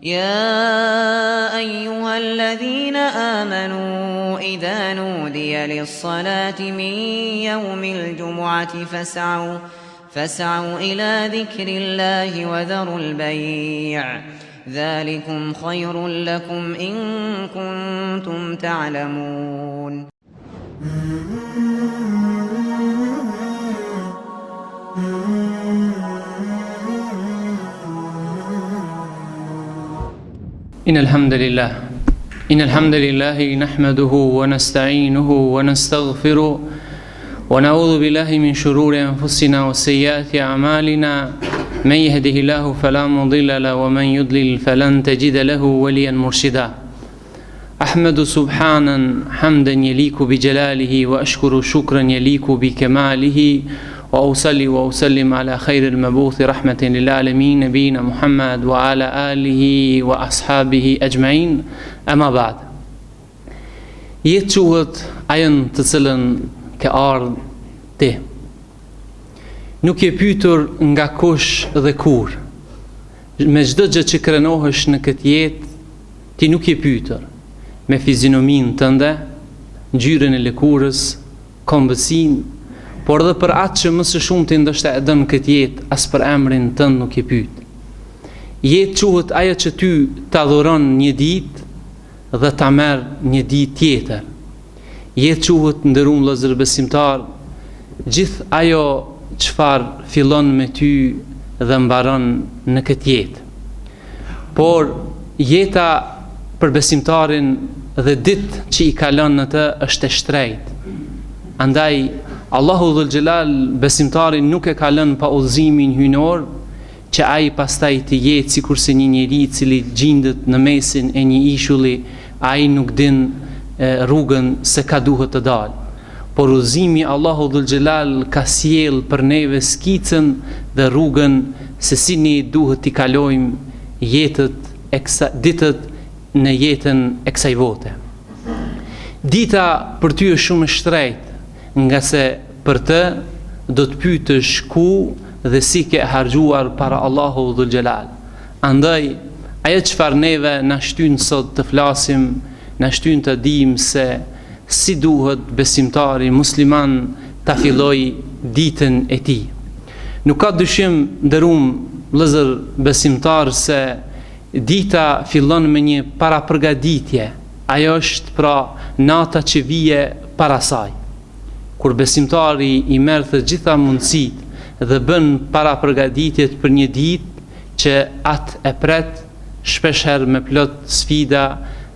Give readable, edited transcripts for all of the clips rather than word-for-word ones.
يا أيها الذين آمنوا إذا نودي للصلاة من يوم الجمعة فاسعوا إلى ذكر الله وذروا البيع ذلكم خير لكم إن كنتم تعلمون. إن الحمد لله نحمده ونستعينه ونستغفره ونعوذ بالله من شرور أنفسنا وسيئات أعمالنا من يهده الله فلا مضل له ومن يضلل فلن تجد له وليا مرشدا. أحمد سبحانا حمدا يليق بجلاله وأشكر شكرا يليق بكماله وأصلي وأسلم على خير المبعوث رحمة للعالمين نبينا محمد وعلى آله وأصحابه أجمعين. أما بعد، jetë quhet ajën të cilën ke ardhur ti. Nuk je pyetur nga kush dhe kur. Me çdo gjë që krenohesh në këtë jetë, ti nuk je pyetur me fizionominë tënde, ngjyrën e lëkurës, kombësinë, por dhe për atë që më së shumti ndoshta e dën këtë jetë, as për emrin tënd nuk je pyet. Jetë quhet ajo që ty ta dhuron një ditë dhe ta merr një ditë tjetër. Jetë quhet, nderuar vëllezër besimtar, gjithë ajo çfarë fillon me ty dhe mbaron në këtë jetë. Por jeta për besimtarin dhe ditë që i kalon në të është e shtrejtë. Andaj Allahu Dhul Xhelal besimtarin nuk e ka lënë pa udhëzimin hyjnor, që ai pastaj të jetë sikurse një njeri i cili gjendet në mesin e një ishulli, ai nuk din rrugën se ka duhet të dalë. Por udhëzimi Allahu Dhul Xhelal ka sjell për neve skicën dhe rrugën se si ne duhet t'i kalojmë ditët në jetën e kësaj bote. Dita për ty është shumë e shtrejtë, nga se për të do të pyetësh ku dhe si ke harxuar para Allahu Dhul Xhelal. Andaj ajo çfarë neve na shtyn sot të flasim, na shtyn të dimë se si duhet besimtari musliman ta fillojë ditën e tij. Nuk ka dyshim, nderuar vëllezër besimtar, se dita fillon me një parapërgatitje. Ajo është pra nata që vije para saj, kur besimtari i merr të gjitha mundësitë dhe bën parapërgatitjet për një ditë që atë e pret shpeshherë me plot sfida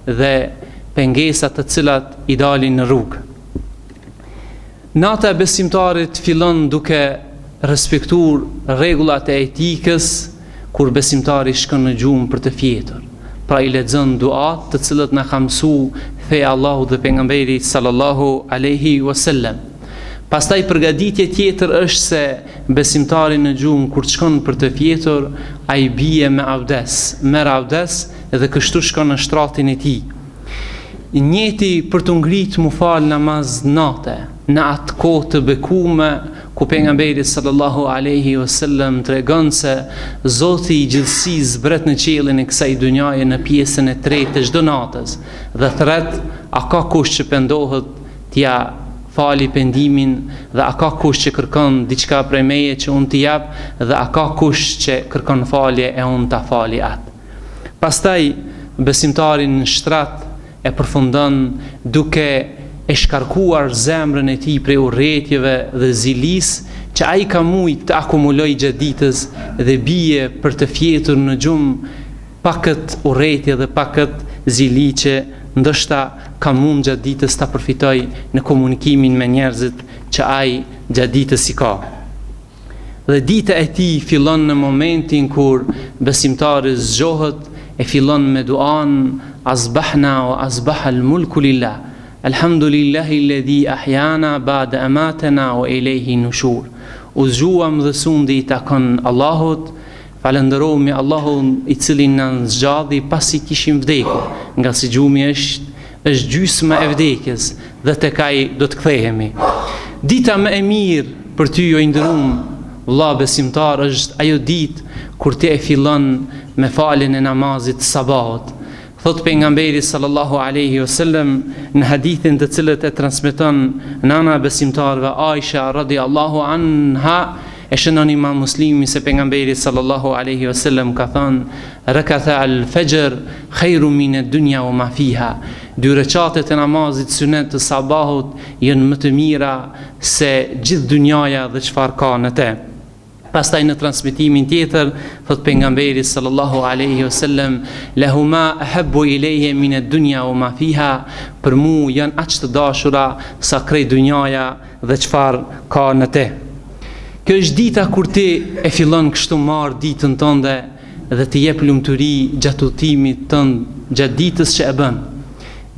dhe pengesa të cilat i dalin në rrugë. Nata e besimtarit fillon duke respektuar rregullat e etikës, kur besimtari shkon në gjumë për të fjetur. Pra i lexon duat të cilët na ka mësuar feja Allahu dhe pejgamberi sallallahu alaihi wasallam. Pastaj përgatitje tjetër është se besimtari në gjumë kur shkon për të fjetur, ai bie me abdes, merr abdes dhe kështu shkon në shtratin e tij. Njëti për të ngritë mu fal namaz natë, në atë kohë të bekuar ku pejgamberi sallallahu alaihi wasallam tregon se Zoti i gjithësisë zbret në qiellin e kësaj dhunjaje në pjesën e tretë të çdo natës, dhe thret a ka kush që pendohet t'ja fali pendimin, dhe a ka kush që kërkon diçka prej meje që unë t'i jap, dhe a ka kush që kërkon falje e unë ta fali atë. Pastaj besimtarin në shtrat e përfundon duke e shkarkuar zemrën e tij prej urrëtieve dhe zilis që ai ka mujt të akumuloj gjatë ditës dhe bie për të fjetur në gjumë pakët urrëtie dhe pakët zili që ndoshta ka mund gjatë ditës ta përfitoj në komunikimin me njerëzit që ai gjatë ditës i ka. Dhe dita e tij fillon në momentin kur besimtari zgjohet e fillon me duan asbahna wa asbaha al-mulku lillah. Alhamdulillahi alladhi ahyana ba'da amatana wa ilayhi nushur. U zgjuam dhe sundi i takon Allahut, falenderojmë Allahun i cili na zgjadhi pasi kishim vdekur, nga si gjumi është gjysma e vdekjes dhe tek ai do të kthehemi. Dita më e mirë për ty, o i nderuar vëlla besimtar, është ajo ditë kur ti e fillon me faljen e namazit sabahut. Thot pejgamberi sallallahu alaihi wasallam në hadithin të cilët e transmeton nana besimtarëve Aisha radhiyallahu anha, e shënon Imam Muslimi se pejgamberi sallallahu alaihi wasallam ka thënë rakata al-fajr khairu min ad-dunya wa ma fiha. 2 rekatet e namazit sunet të sabahut janë më të mira se gjithë dynjaja dhe çfarë ka në te. Pastaj në transmetimin tjetër thot pejgamberi sallallahu alaihi wasallam lahuma ahabbu ilayya min ad-dunya wa ma fiha, për mu janë aq të dashura sa krejt dynjaja dhe çfarë ka në te. Kjo është dita kur ti e fillon kështu marr ditën tënde dhe të jep lumturi gjatë udhëtimit tënd gjatë ditës që e bën.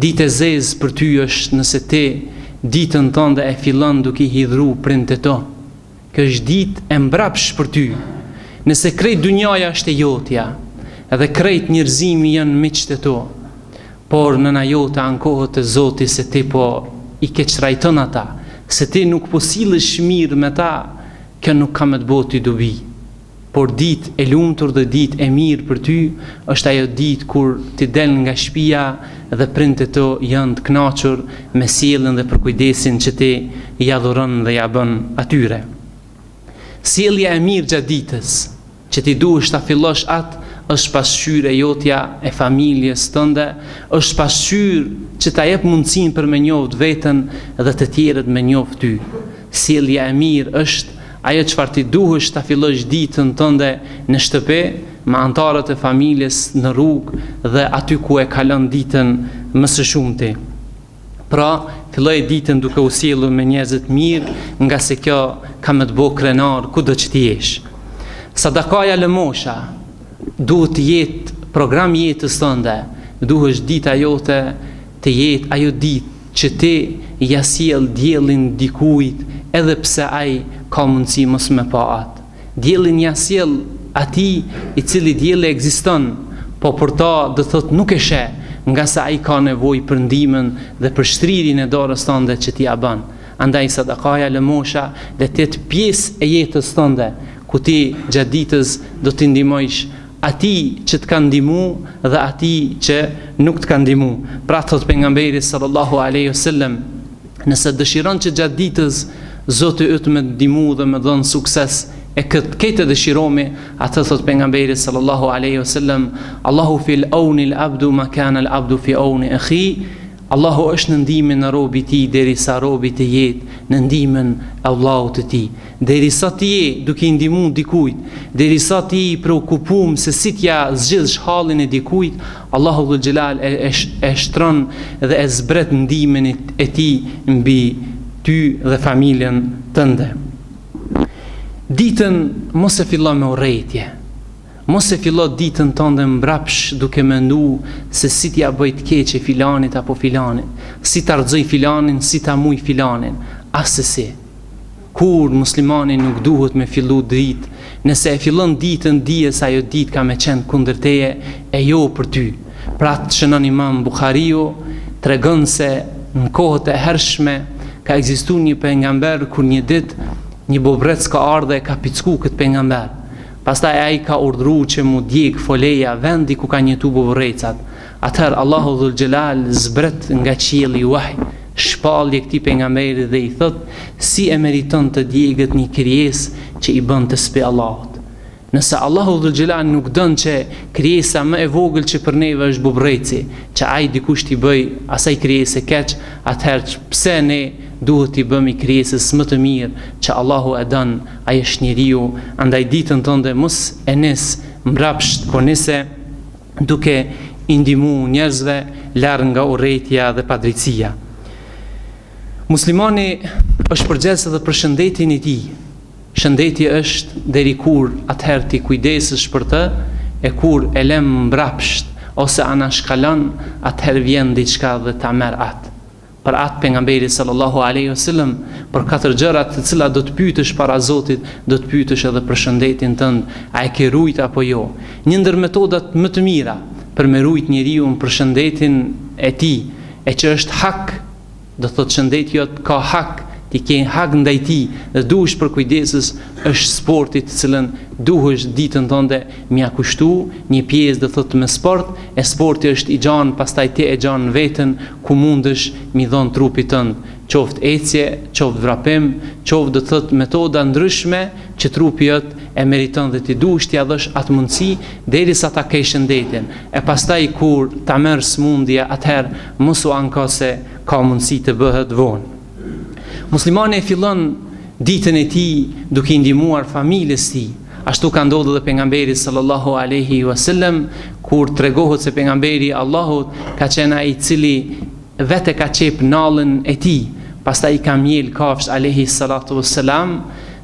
Ditë e zezë për ty është nëse ti ditën tënde e fillon duke hidhru prindët to. Kjo është ditë e mbrapsh për ty. Nëse krejt dynjaja është e jotja, edhe krejt njerëzimi janë miqtë e tu, por nëna jote ankohet te Zoti se ti po i ke çrajton ata, se ti nuk po sillesh mirë me ta, kjo nuk ka me të bëjë ty dobi. Por ditë e lumtur dhe ditë e mirë për ty është ajo ditë kur ti del nga shtëpia dhe prindët tu janë të kënaqur me sjelljen dhe përkujdesin që ti i adhuron dhe ja bën atyre. Sjellja e mirë gjatë ditës që ti duhesh ta fillosh atë është pasqyrë e jotja e familjes tënde, është pasqyrë që ta jep mundësinë për me njoft veten dhe të tjerët me njoft ty. Sjellja e mirë është ajo çfarë ti duhesh ta fillosh ditën tënde në shtëpi me anëtarët e familjes në rrugë dhe aty ku e kalon ditën më së shumti. Pra, filloj ditën duke u sjellur me njerëz të mirë, nga se kjo ka më të bëjë krenar kudo që ti jesh. Sadakaja lëmosha duhet të jetë program jetës tënde, duhesh dita jote të jetë ajo ditë që ti ja sjell diellin dikujt edhe pse ai ka mundësi mos me pa atë. Diellin ja sjell atij i cili dielli ekziston, po për ta do thot nuk e sheh, nga sa ai ka nevojë për ndihmën dhe për shtrirjen e dorës tënde që ti ja bën. Andaj sadakaja lëmosha dhe të jetë pjesë e jetës tënde, ku ti gjatë ditës do t'i ndihmosh atij që të kanë ndihmu dhe atij që nuk të kanë ndihmu. Pra thot pejgamberi sallallahu alaihi wasallam, nëse dëshiron që gjatë ditës Zoti yt me ndihmu dhe me dhën sukses e këtë dëshiromi, atë thot pejgamberi sallallahu alaihi wasallam, Allahu fil auni al-abdu ma kana al-abdu fi auni akhi. Allahu është në ndihmën e robit të tij derisa robi të jetë në ndihmën e Allahut të tij. Derisa ti je duke i ndihmuar dikujt, derisa ti i preokupuar se si t'ja zgjidhsh hallin e dikujt, Allahu dhul xhelal e shtron dhe e zbret ndihmën e tij mbi ty dhe familjen tënde. Ditën mos e fillo me urrëtie. Mos e fillo ditën tënde mbrapsh duke mendu se si t'ja bëj të keqe filanit apo filanit, si ta rrëzoj filanin, si ta muj filanin, asesi. Kur muslimani nuk duhet me fillu dritë, nëse e fillon ditën dije se ajo ditë ka me qenë kundër teje e jo për ty. Pra të shënon Imam Buhariu tregon se në kohët e hershme ka ekzistuar një pejgamber kur një ditë një bobrec ka ardhe e ka picku këtë pejgamber. Pastaj ai ka urdhëruar që mu djeg foleja vendi ku kanë jetu bobrecat. Atëherë Allahu dhul xhelal zbret nga qielli wahy, shpallje këtij pejgamberi dhe i thot si e meriton të djegët një krijesë që i bën të spi Allahut. Nëse Allahu dhul xhelal nuk don që krijesa më e vogël që për neve është bobreci, që ai dikush t'i bëj asaj krijese keq, atëherë pse ne duhet t'i bëmi krijesës më të mirë që Allahu e don, ai është njeriu. Andaj ditën tënde mos e nis mbrapsht, po nise duke i ndihmu njerëzve larg nga urrëtia dhe padrejtësia. Muslimani është përgjegjës edhe për shëndetin e tij. Shëndeti është deri kur atëherë ti kujdesesh për të, e kur e lëm mbrapsht ose anashkalon, atëherë vjen diçka dhe ta merr atë. Për atë pejgamberi sallallahu alaihi wasallam, për 4 gjërat të cilat do të pyetesh para Zotit, do të pyetesh edhe për shëndetin tënd, a e ke rujt apo jo. Një ndër metodat më të mira për me rujt njeriu për shëndetin e tij, e që është hak, do thotë shëndeti jot ka hak ti ke hak ndaj tij dhe duhesh për kujdesës, është sporti të cilën duhesh ditën tënde mja kushtu një pjesë do thotë me sport, e sporti është i gjan, pastaj ti e gjan veten ku mundesh mi dhon trupit tënd, qoftë ecje, qoftë vrapim, qoftë do thotë metoda ndryshme që trupi jot e meriton dhe ti duhesh t'i dhësh atë mundësi derisa ta kesh shëndetin. E pastaj kur ta merr smundja, atëherë mos u anko se ka mundësi të bëhet vonë. Muslimani e fillon ditën e tij duke i ndihmuar familjes tij. Ashtu ka ndodhur edhe pejgamberi sallallahu alaihi wasallam, kur tregohet se pejgamberi Allahut ka qenë ai i cili vetë ka qep nallën e tij, pastaj i ka mjel kafsh alaihi salatu wassalam,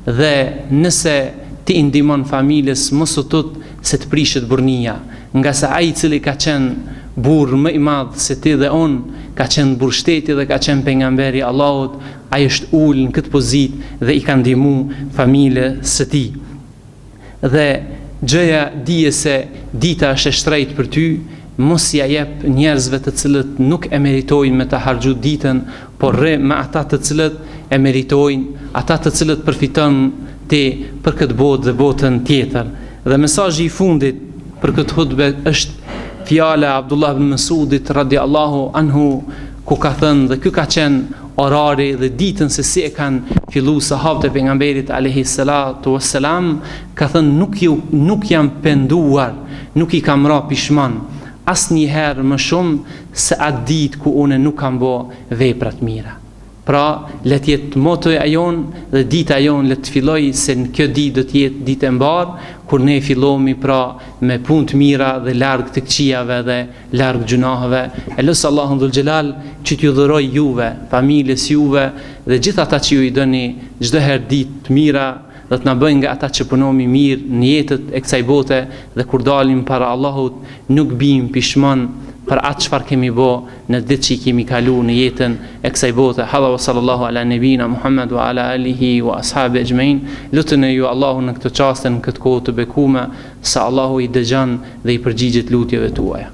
dhe nëse ti i ndihmon familjes mos u tut se të prishet burnia, nga se ai i cili ka qenë burr më i madh se ti dhe unë, ka qenë burr shteti dhe ka qenë pejgamberi Allahut, ai është ul në këtë pozitë dhe i ka ndihmu familjes së tij. Dhe gjëja dije se dita është e shtrejtë për ty, mos ja jep njerëzve të cilët nuk e meritojnë me të harxhu ditën, por rre me ata të cilët e meritojnë, ata të cilët përfiton ti për këtë botë dhe botën tjetër. Dhe mesazhi i fundit për këtë hutbë është fjala e Abdullah ibn Mas'udit radiallahu anhu, ku ka thënë, dhe ky ka qenë orari dhe ditën se si e kanë fillu sahabët e pejgamberit alayhi salatu wassalam, ka thënë nuk jam penduar, nuk i kam ra pishman asnjëherë më shumë se atë ditë ku unë nuk kam bë vepra të mira. Pra, le të jetë motoja jonë dhe dita jonë le të filloj se në kjo ditë do të jetë ditë e mbarë, kur ne fillomi pra me punë të mira dhe larg të këqijave dhe larg gjunaheve. E lutja Allahun dhul xhelal që t'ju dhuroj juve, familjes juve dhe gjithë ata që ju i dëni çdo herë ditë të mira, dhe të na bëjnë nga ata që punomi mirë në jetët e kësaj bote, dhe kur dalim para Allahut nuk bim pishman për atë çfarë kemi bë në ditë që kemi kalu në jetën e kësaj bote. Hadha wa sallallahu ala nabina Muhammad wa ala alihi wa ashabi ajmain. Lutën e ju Allahu në këtë çast, në këtë kohë të bekuar, sa Allahu i dëgjon dhe i përgjigjet lutjeve tuaja.